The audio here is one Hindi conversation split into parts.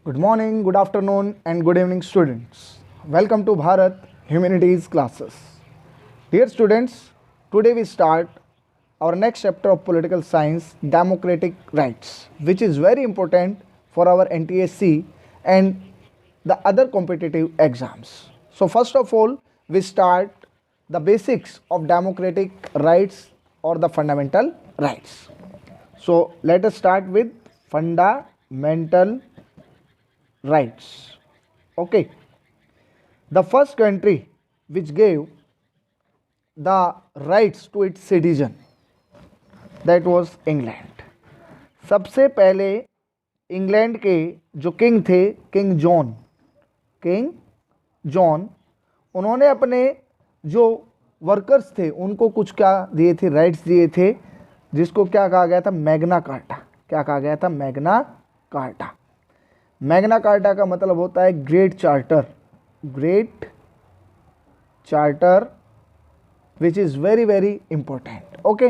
Good morning, good afternoon, and good evening, students. Welcome to Bharat Humanities classes. Dear students, today we start our next chapter of political science, democratic rights, which is very important for our NTSC and the other competitive exams. So, first of all, we start the basics of democratic rights or the fundamental rights. So, let us start with fundamental rights. Okay, the first country which gave the rights to its citizen, that was England. सबसे पहले इंग्लैंड के जो किंग थे, किंग जॉन, उन्होंने अपने जो वर्कर्स थे उनको कुछ क्या दिए थे, राइट्स दिए थे, जिसको क्या कहा गया था, मैग्ना कार्टा. क्या कहा गया था, मैग्ना कार्टा. मैग्ना कार्टा का मतलब होता है great charter which is very very important. Okay,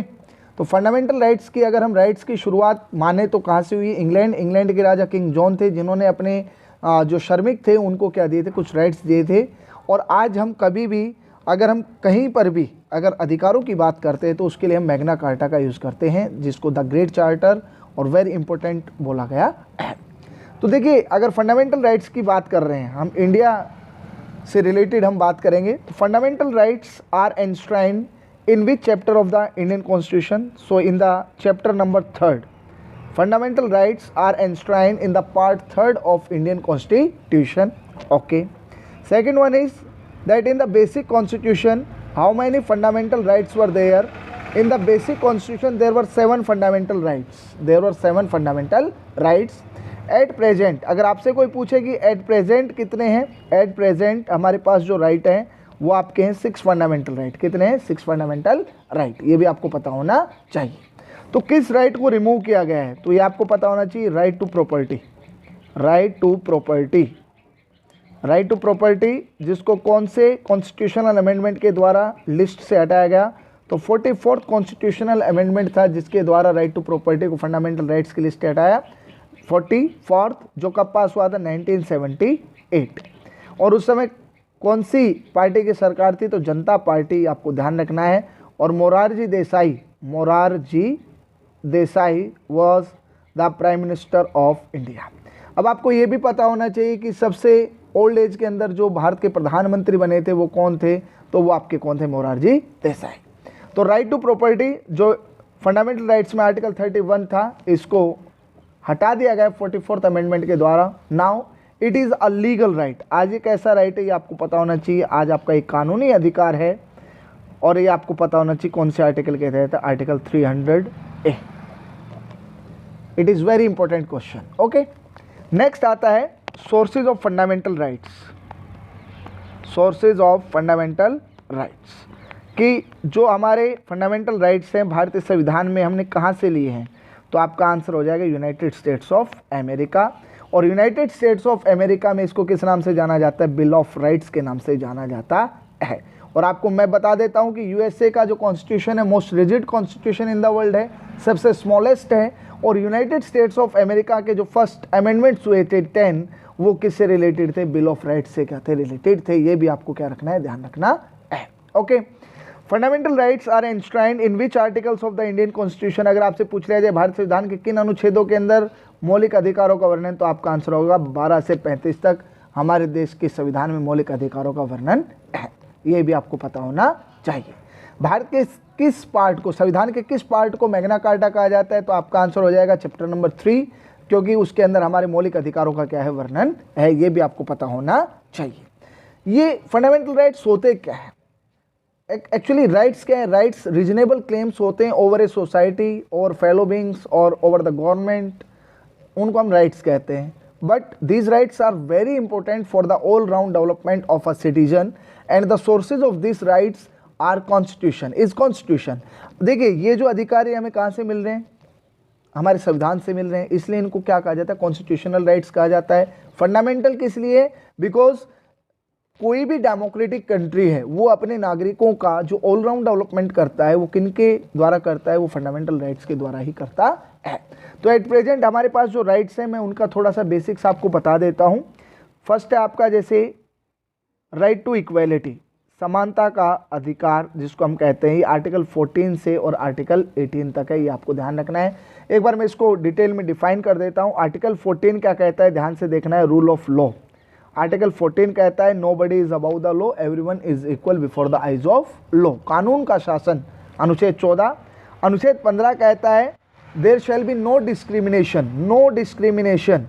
तो फंडामेंटल राइट्स की अगर हम राइट्स की शुरुआत माने तो कहाँ से हुई, इंग्लैंड के राजा किंग जॉन थे, जिन्होंने अपने जो श्रमिक थे उनको क्या दिए थे, कुछ राइट्स दिए थे. और आज हम कभी भी अगर हम कहीं पर भी अगर अधिकारों की बात करते हैं तो उसके लिए हम मैग्ना कार्टा का यूज़ करते हैं, जिसको द ग्रेट चार्टर और वेरी इंपॉर्टेंट बोला गया है. तो देखिए, अगर फंडामेंटल राइट्स की बात कर रहे हैं, हम इंडिया से रिलेटेड हम बात करेंगे, तो fundamental rights are enshrined in which chapter of the Indian constitution. So in the chapter number 3, fundamental rights are enshrined in the part 3 of Indian constitution. Okay, second one is that in the basic constitution, how many fundamental rights were there? In the basic constitution there were 7 fundamental rights. At present, अगर आपसे कोई पूछे कि at present कितने हैं, at present हमारे पास जो राइट हैं वो आपके हैं 6 फंडामेंटल राइट. कितने हैं, 6 फंडामेंटल राइट. ये भी आपको पता होना चाहिए. तो किस राइट को रिमूव किया गया है, तो ये आपको पता होना चाहिए, राइट टू प्रॉपर्टी, जिसको कौन से कॉन्स्टिट्यूशनल अमेंडमेंट के द्वारा लिस्ट से हटाया गया, तो 44th कॉन्स्टिट्यूशनल अमेंडमेंट था जिसके द्वारा राइट टू प्रॉपर्टी को फंडामेंटल राइट्स की लिस्ट से हटाया. 44th, जो कब पास हुआ था, 1978. और उस समय कौन सी पार्टी की सरकार थी, तो जनता पार्टी, आपको ध्यान रखना है. और Morarji Desai was the prime minister of India. अब आपको ये भी पता होना चाहिए कि सबसे ओल्ड एज के अंदर जो भारत के प्रधानमंत्री बने थे वो कौन थे, तो वो आपके कौन थे, मोरारजी देसाई. तो राइट टू प्रॉपर्टी जो फंडामेंटल राइट्स में आर्टिकल 31 था, इसको हटा दिया गया 44th अमेंडमेंट के द्वारा. Now it is a legal right. आज एक ऐसा राइट है, ये आपको पता होना चाहिए, आज आपका एक कानूनी अधिकार है, और ये आपको पता होना चाहिए कौन से आर्टिकल के तहत, article 300A. It is very important question. Okay, next आता है सोर्सेज ऑफ फंडामेंटल राइट्स. कि जो हमारे फंडामेंटल राइट्स हैं भारतीय संविधान में हमने कहाँ से लिए हैं, तो आपका आंसर हो जाएगा यूनाइटेड स्टेट्स ऑफ अमेरिका. और यूनाइटेड स्टेट्स ऑफ अमेरिका में इसको किस नाम से जाना जाता है, बिल ऑफ राइट्स के नाम से जाना जाता है. और आपको मैं बता देता हूँ कि यूएसए का जो कॉन्स्टिट्यूशन है most rigid constitution in the world है, सबसे स्मॉलेस्ट है. और यूनाइटेड स्टेट्स ऑफ अमेरिका के जो फर्स्ट अमेंडमेंट्स हुए थे 10, वो किससे रिलेटेड थे, बिल ऑफ राइट्स से क्या थे, रिलेटेड थे. ये भी आपको क्या रखना है, ध्यान रखना है. Okay, fundamental rights are enshrined in which articles of the Indian constitution. अगर आपसे पूछ लिया जाए भारत संविधान के किन अनुच्छेदों के अंदर मौलिक अधिकारों का वर्णन, तो आपका आंसर होगा 12 से 35 तक हमारे देश के संविधान में मौलिक अधिकारों का वर्णन है. ये भी आपको पता होना चाहिए. भारत के किस पार्ट को, संविधान के किस पार्ट को मैग्ना कार्टा कहा जाता है, तो आपका आंसर हो जाएगा चैप्टर नंबर 3, क्योंकि उसके अंदर हमारे मौलिक अधिकारों का क्या है, वर्णन है. ये भी आपको पता होना चाहिए. ये फंडामेंटल राइट्स होते क्या है, एक्चुअली राइट्स क्या है, राइट्स रीजनेबल क्लेम्स होते हैं over a society, over fellow beings और ओवर द गवर्नमेंट, उनको हम राइट्स कहते हैं. But these rights are very important for the all round development of a citizen and the sources of this rights are constitution. देखिए, ये जो अधिकार हमें कहाँ से मिल रहे हैं, हमारे संविधान से मिल रहे हैं, इसलिए इनको क्या कहा जाता है, कॉन्स्टिट्यूशनल राइट्स कहा जाता है. फंडामेंटल किस लिए, बिकॉज कोई भी डेमोक्रेटिक कंट्री है वो अपने नागरिकों का जो ऑलराउंड डेवलपमेंट करता है वो किनके द्वारा करता है, वो फंडामेंटल राइट्स के द्वारा ही करता है. तो एट प्रेजेंट हमारे पास जो राइट्स हैं मैं उनका थोड़ा सा बेसिक्स आपको बता देता हूँ। फर्स्ट है आपका जैसे राइट टू इक्वेलिटी, समानता का अधिकार जिसको हम कहते हैं, ये आर्टिकल 14 से और आर्टिकल 18 तक है, ये आपको ध्यान रखना है। एक बार मैं इसको डिटेल में डिफाइन कर देता हूँ। आर्टिकल 14 क्या कहता है, ध्यान से देखना है, रूल ऑफ लॉ। आर्टिकल 14 कहता है nobody is above the law, everyone is equal before the eyes of law, कानून का शासन, अनुच्छेद 14। अनुच्छेद 15 कहता है there shall be no discrimination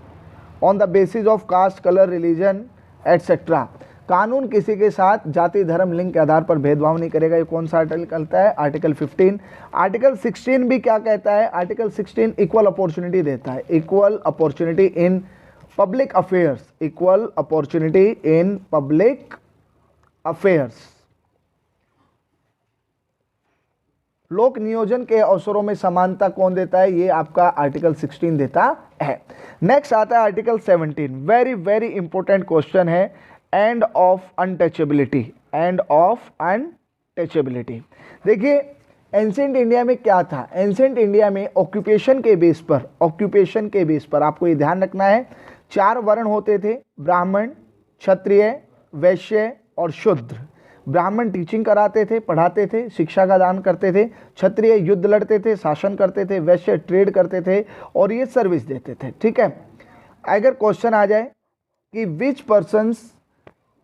on the basis of caste, colour, religion etcetera. कानून किसी के साथ जाति, धर्म, लिंग के आधार पर भेदभाव नहीं करेगा। ये कौन सा आर्टिकल कहता है, आर्टिकल 15। आर्टिकल 16 भी क्या कहता है, आर्टिकल 16 इक्वल अपॉर्चुनिटी देता है, equal opportunity in public affairs, equal opportunity in public affairs. लोक नियोजन के अवसरों में समानता कौन देता है, ये आपका आर्टिकल 16 देता है। नेक्स्ट आता है article 17, very very important question है, end of untouchability, end of untouchability. देखिए एंशिएंट इंडिया में क्या था, एंशिएंट इंडिया में ऑक्यूपेशन के बेस पर, ऑक्यूपेशन के बेस पर आपको ये ध्यान रखना है, 4 वर्ण होते थे, ब्राह्मण, क्षत्रिय, वैश्य और शूद्र। ब्राह्मण टीचिंग कराते थे, पढ़ाते थे, शिक्षा का दान करते थे, क्षत्रिय युद्ध लड़ते थे, शासन करते थे, वैश्य ट्रेड करते थे और ये सर्विस देते थे। ठीक है, अगर क्वेश्चन आ जाए कि which persons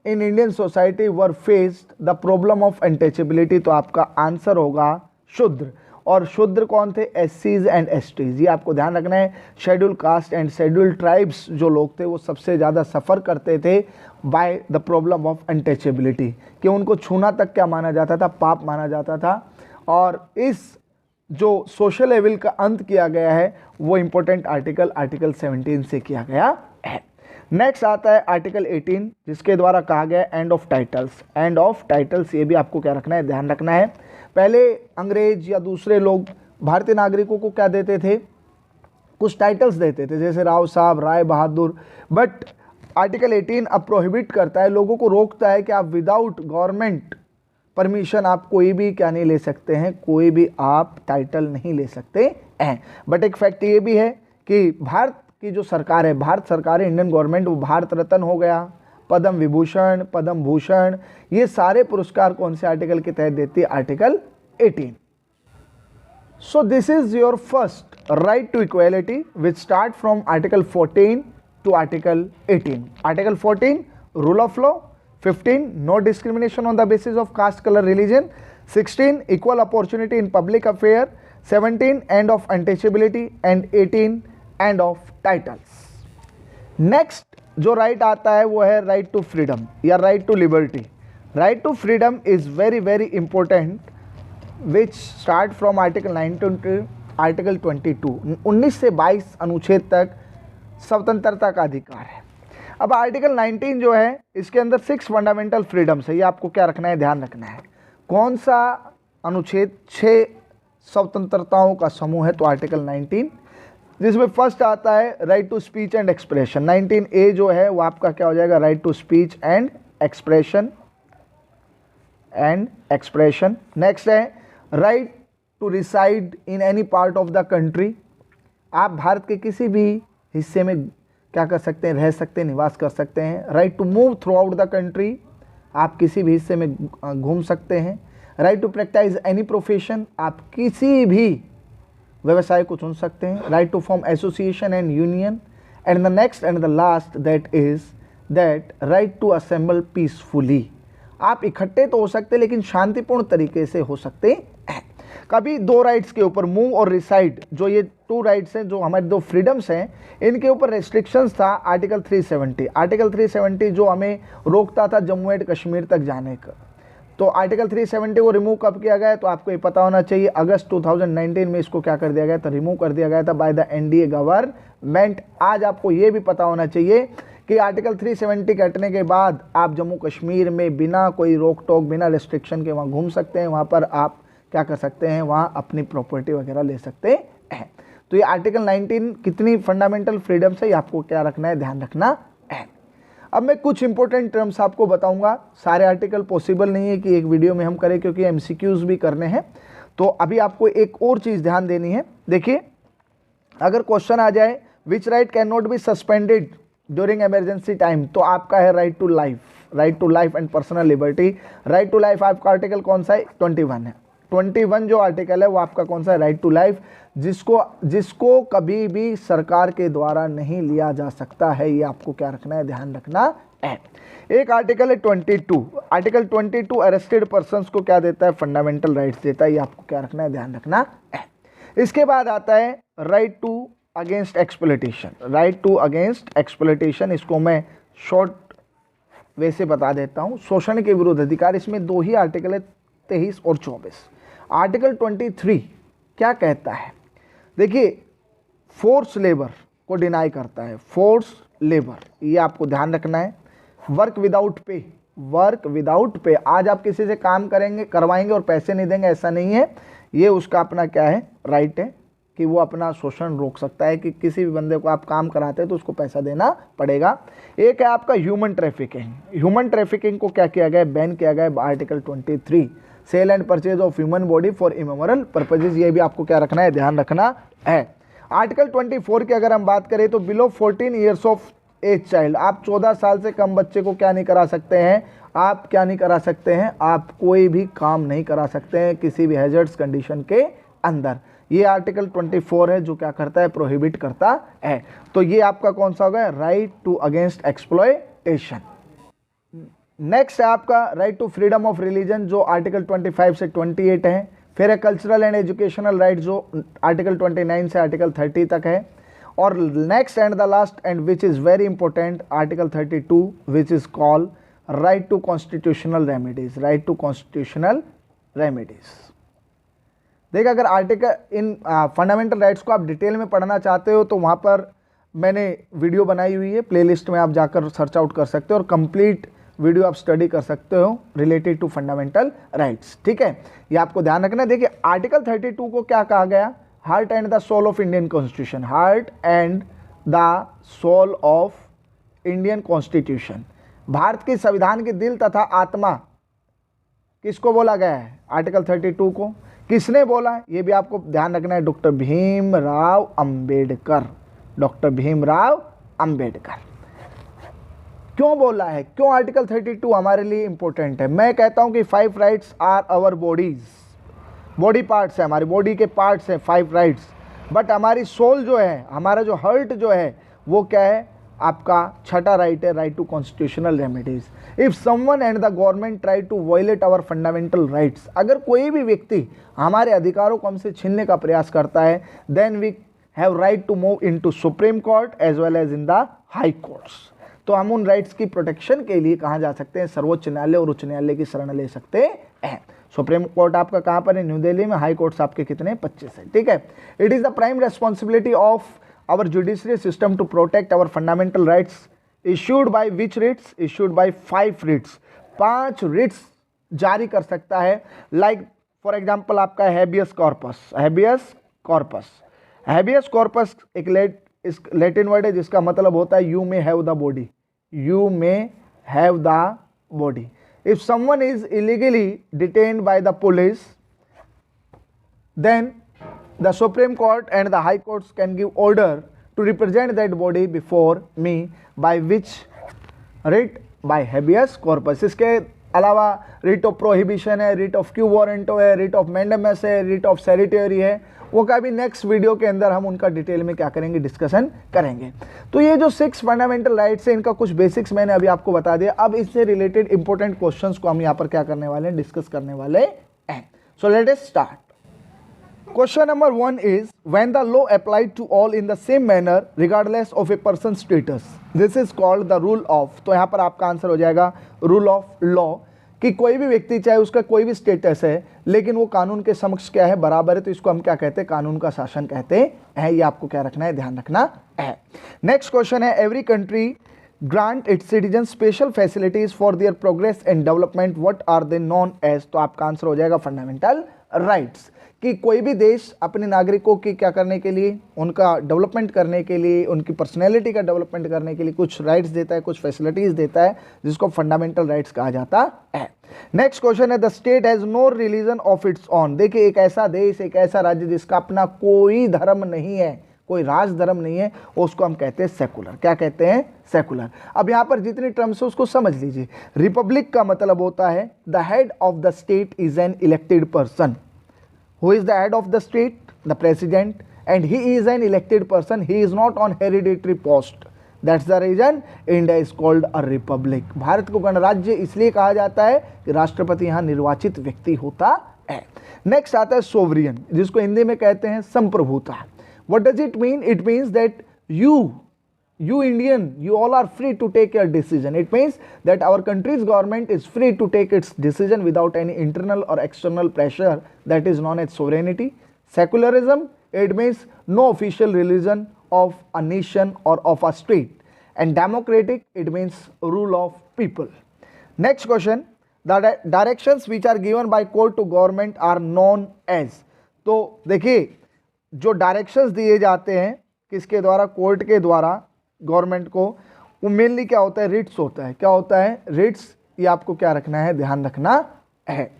in Indian society were faced the problem of untouchability, तो आपका आंसर होगा शूद्र। और शूद्र कौन थे, एससीज एंड एसटीज, ये आपको ध्यान रखना है। Schedule caste and schedule tribes जो लोग थे वो सबसे ज़्यादा सफ़र करते थे by the problem of untouchability, कि उनको छूना तक क्या माना जाता था, पाप माना जाता था। और इस जो सोशल एविल का अंत किया गया है वो इंपॉर्टेंट आर्टिकल 17 से किया गया है। नेक्स्ट आता है आर्टिकल 18 जिसके द्वारा कहा गया and of titles. And of titles ये भी आपको क्या रखना है, ध्यान रखना है। पहले अंग्रेज या दूसरे लोग भारतीय नागरिकों को क्या देते थे, कुछ टाइटल्स देते थे, जैसे राव साहब, राय बहादुर। बट आर्टिकल 18 अब प्रोहिबिट करता है, लोगों को रोकता है कि आप विदाउट गवर्नमेंट परमिशन आप कोई भी क्या नहीं ले सकते हैं, कोई भी आप टाइटल नहीं ले सकते हैं। बट एक फैक्ट ये भी है कि भारत की जो सरकार है, भारत सरकार है, इंडियन गवर्नमेंट, वो भारत रत्न हो गया, पद्म विभूषण, पद्म भूषण, ये सारे पुरस्कार कौन से आर्टिकल के तहत देती है, article 18। So this is your first right to equality which start from article 14 to article 18। Article 14 rule of law, 15 no discrimination on the basis of caste, colour, religion, 16 equal opportunity in public affair, 17 end of untouchability and 18 end of titles. Next जो राइट आता है वो है राइट टू फ्रीडम या right to liberty. Right to freedom is very very important which start from article 19 to article 22। 19 से 22 अनुच्छेद तक स्वतंत्रता का अधिकार है। अब आर्टिकल 19 जो है इसके अंदर 6 फंडामेंटल फ्रीडम्स है, ये आपको क्या रखना है, ध्यान रखना है। कौन सा अनुच्छेद 6 स्वतंत्रताओं का समूह है, तो आर्टिकल 19, जिसमें फर्स्ट आता है right to speech and expression. 19A जो है वो आपका क्या हो जाएगा, right to speech and expression, next है right to reside in any part of the country. आप भारत के किसी भी हिस्से में क्या कर सकते हैं, रह सकते हैं, निवास कर सकते हैं। Right to move throughout the country, आप किसी भी हिस्से में घूम सकते हैं। Right to practise any profession, आप किसी भी व्यवसाय को चुन सकते हैं। Right to form association and union, and the next and the last that is that right to assemble peacefully, आप इकट्ठे तो हो सकते हैं लेकिन शांतिपूर्ण तरीके से हो सकते हैं। कभी 2 राइट्स के ऊपर मूव और रिसाइड, जो ये 2 राइट्स हैं, जो हमारे 2 फ्रीडम्स हैं, इनके ऊपर रेस्ट्रिक्शंस था आर्टिकल 370। आर्टिकल 370 जो हमें रोकता था जम्मू एंड कश्मीर तक जाने का, तो आर्टिकल 370 को रिमूव कब किया गया, तो आपको ये पता होना चाहिए, अगस्त 2019 में इसको क्या कर दिया गया था, रिमूव कर दिया गया था बाय द एनडीए गवर्नमेंट। आज आपको ये भी पता होना चाहिए कि आर्टिकल 370 के हटने के बाद आप जम्मू कश्मीर में बिना कोई रोक टोक, बिना रेस्ट्रिक्शन के वहाँ घूम सकते हैं, वहाँ पर आप क्या कर सकते हैं, वहाँ अपनी प्रॉपर्टी वगैरह ले सकते हैं। तो ये आर्टिकल 19 कितनी फंडामेंटल फ्रीडम्स है, ये आपको क्या रखना है, ध्यान रखना है। अब मैं कुछ इंपॉर्टेंट टर्म्स आपको बताऊंगा, सारे आर्टिकल पॉसिबल नहीं है कि एक वीडियो में हम करें क्योंकि एमसीक्यूज भी करने हैं। तो अभी आपको एक और चीज़ ध्यान देनी है। देखिए अगर क्वेश्चन आ जाए which right can not be suspended during emergency time, तो आपका है right to life and personal liberty. Right to life आपका आर्टिकल कौन सा है? 21 है। 21 जो आर्टिकल है वो आपका कौन सा है? राइट टू लाइफ, जिसको कभी भी सरकार के द्वारा नहीं लिया जा सकता है। ये आपको क्या रखना है? ध्यान रखना है। एक आर्टिकल है 22, आर्टिकल 22 अरेस्टेड पर्संस को क्या देता है? फंडामेंटल राइट्स देता है। ये आपको क्या रखना है? ध्यान रखना है। इसके बाद आता है right to against exploitation. Right to against exploitation, इसको मैं शॉर्ट वे से बता देता हूँ। शोषण के विरुद्ध अधिकार, इसमें दो ही आर्टिकल है, 23 और 24। आर्टिकल 23 क्या कहता है? देखिए, फोर्स लेबर को डिनाई करता है, फोर्स लेबर, ये आपको ध्यान रखना है। वर्क विदाउट पे, आज आप किसी से काम करवाएंगे और पैसे नहीं देंगे, ऐसा नहीं है। ये उसका अपना क्या है? राइट है कि वो अपना शोषण रोक सकता है, कि किसी भी बंदे को आप काम कराते हैं तो उसको पैसा देना पड़ेगा। एक है आपका ह्यूमन ट्रैफिकिंग। ह्यूमन ट्रैफिकिंग को क्या किया गया? बैन किया गया article 23, sale and purchase of human body for immoral purposes. ये भी आपको क्या रखना है? ध्यान रखना है। आर्टिकल 24 की अगर हम बात करें तो below 14 years of age child, आप 14 साल से कम बच्चे को क्या नहीं करा सकते हैं? आप क्या नहीं करा सकते हैं? आप कोई भी काम नहीं करा सकते हैं किसी भी हैजर्ड्स कंडीशन के अंदर। ये आर्टिकल 24 है जो क्या करता है? प्रोहिबिट करता है। तो ये आपका कौन सा होगा? Right to against exploitation. Next है आपका right to freedom of religion, जो आर्टिकल 25 से 28 है। फिर है कल्चरल एंड एजुकेशनल राइट, जो आर्टिकल 29 से आर्टिकल 30 तक है। और next and the last and which is very important, article 32 which is called right to constitutional remedies. Right to constitutional remedies. देखिए, अगर आर्टिकल इन फंडामेंटल राइट्स को आप डिटेल में पढ़ना चाहते हो तो वहाँ पर मैंने वीडियो बनाई हुई है, प्लेलिस्ट में आप जाकर सर्च आउट कर सकते हो और कंप्लीट वीडियो आप स्टडी कर सकते हो रिलेटेड टू फंडामेंटल राइट्स। ठीक है, ये आपको ध्यान रखना है। देखिए, आर्टिकल 32 को क्या कहा गया? Heart and the soul of Indian constitution. Heart and the soul of Indian constitution, Bharat के संविधान के दिल तथा आत्मा किसको बोला गया है? आर्टिकल 32 को। किसने बोला है? ये भी आपको ध्यान रखना है, डॉक्टर भीमराव अंबेडकर। डॉक्टर भीमराव अंबेडकर। क्यों बोला है? क्यों आर्टिकल 32 हमारे लिए इंपॉर्टेंट है? मैं कहता हूं कि 5 rights are our bodies, body parts है, हमारी बॉडी के पार्ट्स हैं 5 राइट्स। बट हमारी सोल जो है, हमारा जो हार्ट जो है, वो क्या है? आपका छठा राइट है, right to constitutional remedies. If someone and the government try to violate our fundamental rights, अगर कोई भी व्यक्ति हमारे अधिकारों को हमसे छीनने का प्रयास करता है, then we have right to move into supreme court as well as in the high courts. तो हम उन राइट्स की प्रोटेक्शन के लिए कहाँ जा सकते हैं? सर्वोच्च न्यायालय और उच्च न्यायालय की शरण ले सकते हैं। सुप्रीम कोर्ट आपका कहाँ पर है? न्यू दिल्ली में। हाई कोर्ट्स आपके कितने? 25 है। ठीक है, it is the prime responsibility of our judiciary system to protect our fundamental rights, issued by which writs? Issued by 5 writs। 5 writs जारी कर सकता है। like for example आपका habeas corpus। habeas corpus, habeas corpus एक लैटिन वर्ड है जिसका मतलब होता है you may have the body, you may have the body। if someone is illegally detained by the police, then the Supreme Court and the High Courts can give order to represent that body before me by which writ? By habeas corpus। इसके अलावा writ of prohibition है, writ of quo warranto है, writ of mandamus है, writ of certiorari है। वो का भी नेक्स्ट वीडियो के अंदर हम उनका डिटेल में क्या करेंगे? डिस्कशन करेंगे। तो ये जो 6 फंडामेंटल राइट्स है, इनका कुछ बेसिक्स मैंने अभी आपको बता दिया। अब इससे रिलेटेड इंपॉर्टेंट क्वेश्चंस को हम यहाँ पर क्या करने वाले हैं? डिस्कस करने वाले हैं। So let us start. Question number 1 is when the law applied to all in the same manner regardless of a person's status, this is called the rule of। तो यहाँ पर आपका आंसर हो जाएगा रूल ऑफ लॉ, कि कोई भी व्यक्ति चाहे उसका कोई भी स्टेटस है लेकिन वो कानून के समक्ष क्या है? बराबर है। तो इसको हम क्या कहते हैं? कानून का शासन कहते हैं। ये आपको क्या रखना है? ध्यान रखना है। नेक्स्ट क्वेश्चन है every country grant its citizen special facilities for their progress and development, what are they known as? तो आपका आंसर हो जाएगा फंडामेंटल राइट्स। कि कोई भी देश अपने नागरिकों की क्या करने के लिए? उनका डेवलपमेंट करने के लिए, उनकी पर्सनैलिटी का डेवलपमेंट करने के लिए कुछ राइट्स देता है, कुछ फैसिलिटीज़ देता है, जिसको फंडामेंटल राइट्स कहा जाता है। नेक्स्ट क्वेश्चन है the state has no religion of its own. देखिए, एक ऐसा देश, एक ऐसा राज्य जिसका अपना कोई धर्म नहीं है, कोई राज धर्म नहीं है, उसको हम कहते हैं सेकुलर। क्या कहते हैं? सेकुलर। अब यहाँ पर जितनी टर्म्स है उसको समझ लीजिए। रिपब्लिक का मतलब होता है the head of the state is an elected person. Who is the head of the state? The president, and he is an elected person, he is not on hereditary post. That's the reason India is called a republic. Bharat को गणराज्य इसलिए कहा जाता है कि राष्ट्रपति यहाँ निर्वाचित व्यक्ति होता है। नेक्स्ट आता है सोवरियन, जिसको हिंदी में कहते हैं संप्रभुता। What does it mean? It means that you Indian, you all are free to take your decision. It means that our country's government is free to take its decision without any internal or external pressure. That is known as sovereignty. Secularism, it means no official religion of a nation or of a state. And democratic, it means rule of people. Next question, the directions which are given by court to government are known as. तो देखिए जो डायरेक्शंस दिए जाते हैं किसके द्वारा? कोर्ट के द्वारा गवर्नमेंट को, वो मेनली क्या होता है? रिट्स होता है। क्या होता है? रिट्स। ये आपको क्या रखना है? ध्यान रखना है।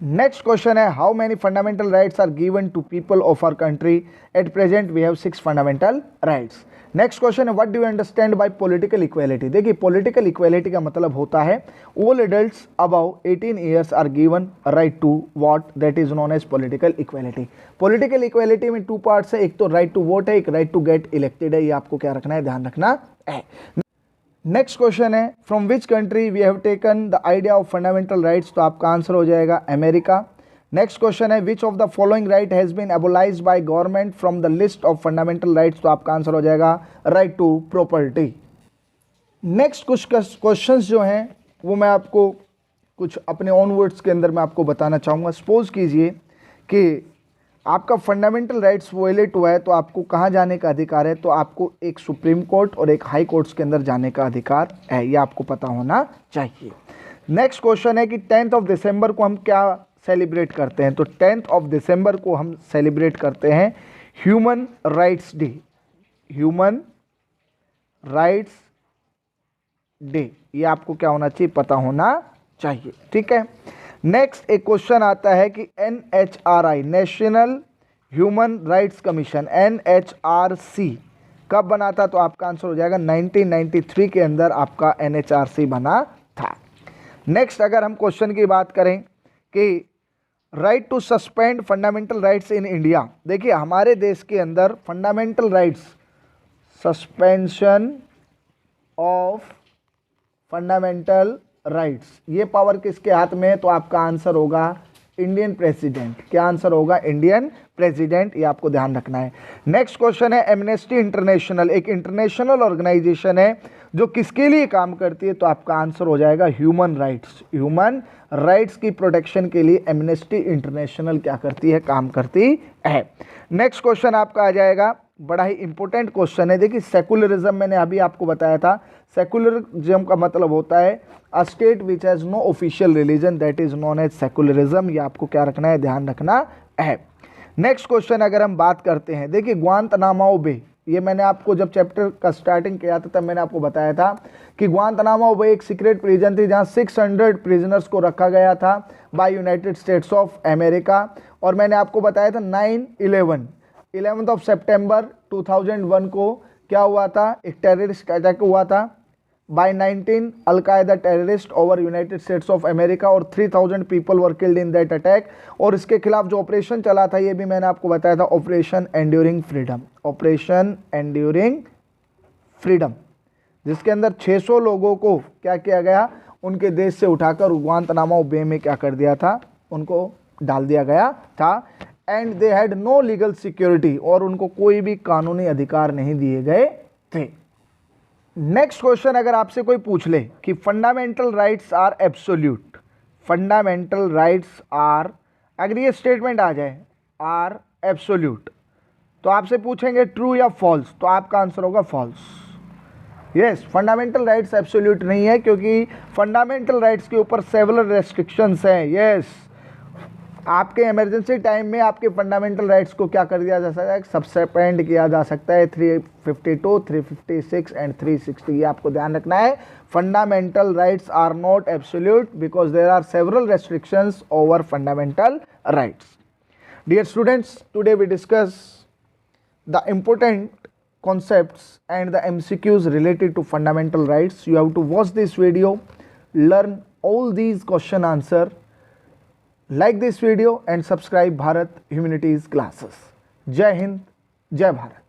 नेक्स्ट क्वेश्चन है how many fundamental rights are given to people of our country? At present we have 6 fundamental rights. Next question है what do you understand by political equality? देखिए पॉलिटिकल इक्वालिटी का मतलब होता है all adults above 18 years are given right to vote, that is known as political equality. Political equality में 2 पार्ट्स है, एक तो राइट टू वोट है, एक राइट टू गेट इलेक्टेड है। ये आपको क्या रखना है? ध्यान रखना है। नेक्स्ट क्वेश्चन है from which country we have taken the idea of fundamental rights? तो आपका आंसर हो जाएगा अमेरिका। नेक्स्ट क्वेश्चन है which of the following right has been abolished by government from the list of fundamental rights? तो आपका आंसर हो जाएगा राइट टू प्रॉपर्टी। नेक्स्ट कुछ क्वेश्चंस जो हैं वो मैं आपको कुछ अपने ओन वर्ड्स के अंदर मैं आपको बताना चाहूँगा। सपोज कीजिए कि आपका फंडामेंटल राइट्स वोलेट हुआ है तो आपको कहाँ जाने का अधिकार है? तो आपको एक सुप्रीम कोर्ट और एक हाई कोर्ट्स के अंदर जाने का अधिकार है, ये आपको पता होना चाहिए। नेक्स्ट क्वेश्चन है कि 10th ऑफ दिसंबर को हम क्या सेलिब्रेट करते हैं? तो 10th ऑफ दिसंबर को हम सेलिब्रेट करते हैं human rights day. Human rights day, ये आपको क्या होना चाहिए? पता होना चाहिए। ठीक है। नेक्स्ट एक क्वेश्चन आता है कि NHRI national human rights commission NHRC कब बना था? तो आपका आंसर हो जाएगा 1993 के अंदर आपका NHRC बना था। नेक्स्ट अगर हम क्वेश्चन की बात करें कि right to suspend fundamental rights in India, देखिए हमारे देश के अंदर fundamental rights, suspension of fundamental rights, ये पावर किसके हाथ में है? तो आपका आंसर होगा इंडियन प्रेसिडेंट। क्या आंसर होगा? Indian president. ये आपको ध्यान रखना है। नेक्स्ट क्वेश्चन है एमनेस्टी इंटरनेशनल एक इंटरनेशनल ऑर्गेनाइजेशन है जो किसके लिए काम करती है? तो आपका आंसर हो जाएगा ह्यूमन राइट्स। ह्यूमन राइट्स की प्रोटेक्शन के लिए एमनेस्टी इंटरनेशनल क्या करती है? काम करती है। नेक्स्ट क्वेश्चन आपका आ जाएगा, बड़ा ही इंपॉर्टेंट क्वेश्चन है। देखिए सेकुलरिज्म मैंने अभी आपको बताया था, सेकुलरिज्म का मतलब होता है a state which has no official religion, that is known as secularism. ये आपको क्या रखना है? ध्यान रखना है। नेक्स्ट क्वेश्चन अगर हम बात करते हैं, देखिए ग्वांतनामो बे, ये मैंने आपको जब चैप्टर का स्टार्टिंग किया था तब मैंने आपको बताया था कि ग्वांतनामो बे एक सीक्रेट प्रिजन थी जहां 600 प्रिजनर्स को रखा गया था by United States of America. और मैंने आपको बताया था 11th ऑफ सितंबर 2001 को क्या हुआ था? एक टेररिस्ट अटैक हुआ था by 19 al Qaeda terrorist over United States of America और 3000 people were killed in that attack. और इसके खिलाफ जो ऑपरेशन चला था ये भी मैंने आपको बताया था, operation enduring freedom. Operation enduring freedom, जिसके अंदर 600 लोगों को क्या किया गया? उनके देश से उठाकर ग्वांतनामो बे में क्या कर दिया था? उनको डाल दिया गया था। And they had no legal security, और उनको कोई भी कानूनी अधिकार नहीं दिए गए थे। नेक्स्ट क्वेश्चन अगर आपसे कोई पूछ ले कि fundamental rights are absolute, fundamental rights are, अगर ये स्टेटमेंट आ जाए आर एब्सोल्यूट, तो आपसे पूछेंगे ट्रू या फॉल्स, तो आपका आंसर होगा false. Yes, fundamental rights absolute नहीं है, क्योंकि फंडामेंटल राइट्स के ऊपर सेवरल रेस्ट्रिक्शंस हैं। यस, आपके इमरजेंसी टाइम में आपके फंडामेंटल राइट्स को क्या कर दिया जा सकता है? सस्पेंड किया जा सकता है। 352, 356 एंड 360, ये आपको ध्यान रखना है। Fundamental rights are not absolute because there are several restrictions over fundamental rights. Dear students, today we discuss the important concepts and the MCQs related to fundamental rights. You have to watch this video, learn all these question answer, like this video and subscribe Bharat Humanities classes. Jai Hind, Jai Bharat.